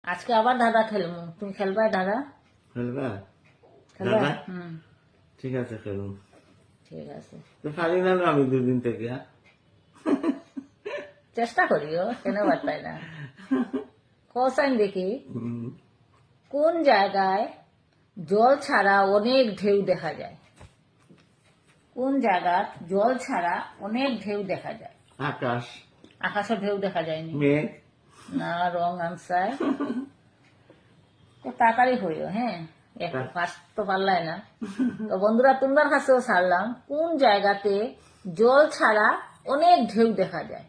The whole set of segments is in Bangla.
আজকে আবার দাদা খেলবো, তুমি খেলবা দাদা? খেলবা খেলবা? দাদা? হুম, ঠিক আছে খেলুন। ঠিক আছে, তো পারি না আমি দুদিন থেকে। চেষ্টা করিও, কেন পারতাই না। কোসাইন দেখি, হুম, কোন জায়গায় জল ছাড়া অনেক ঢেউ দেখা যায়? কোন জায়গা জল ছাড়া অনেক ঢেউ দেখা যায়? আকাশ, আকাশে ঢেউ দেখা যায়নি। মেঘ। না, রং আনসার। তো তাড়াতাড়ি হইও, হ্যাঁ, একটু ফাস্ট তো পারলাই না। তো বন্ধুরা, তোমার কাছেও ছাড়লাম, কোন জায়গাতে জল ছাড়া অনেক ঢেউ দেখা যায়?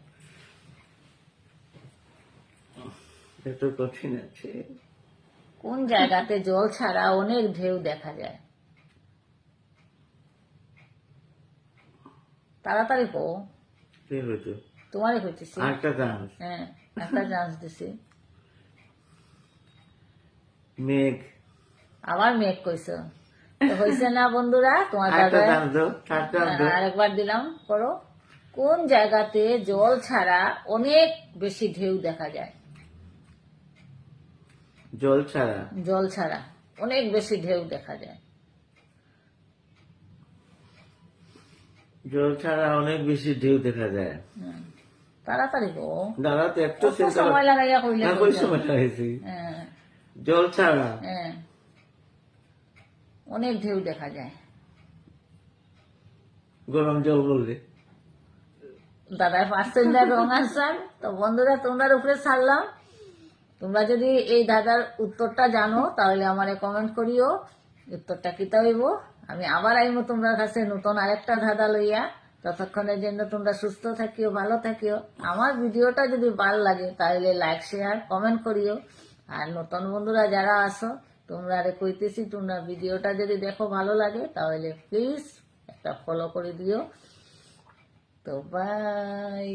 একটু কঠিন আছে। কোন জায়গাতে জল ছাড়া অনেক ঢেউ দেখা যায়? তাড়াতাড়ি কো, কি হয়েছে? তোমারই হইতেছি। আরেকটা চান্স। হ্যাঁ, একটা চান্স দিছি। মেঘ। আবার মেঘ কইছো, তো হয়েছে না বন্ধুরা? তোমার আরেকটা দাদা চান্স দাও, থার্ড চান্স দাও। আরেকবার দিলাম, করো। কোন জায়গাতে জল ছাড়া অনেক বেশি ঢেউ দেখা যায়? জল ছাড়া। জল ছাড়া অনেক বেশি ঢেউ দেখা যায়। জল ছাড়া অনেক বেশি ঢেউ দেখা যায়। হুম, তাড়াতাড়ি গো, দাদা তো একটু কত সময় লাগাইয়া কইলে না, কই কইছো? সময় লাগাইছি? হ্যাঁ, জল ছাড়া হ্যাঁ, অনেক ঢেউ দেখা যায়। গরম জল বললে। দাদার পার্সেন্টার রং আনসার। তো বন্ধুরা, তোমরা উপরে ছাড়লাম। তোমরা যদি এই দাদার উত্তরটা জানো তাহলে আমারে কমেন্ট করিও, উত্তরটা কিতা হইব। আমি আবার আইমো তোমার কাছে নতুন আরেকটা ধাঁধা লইয়া। ততক্ষণের জন্য তোমরা সুস্থ থাকিও, ভালো থাকিও। আমার ভিডিওটা যদি ভালো লাগে তাহলে লাইক শেয়ার কমেন্ট করিও। আর নতুন বন্ধুরা যারা আসো, তোমরা আরে কইতেছি, তোমরা ভিডিওটা যদি দেখো ভালো লাগে তাহলে প্লিজ একটা ফলো করে দিও। তো বাই।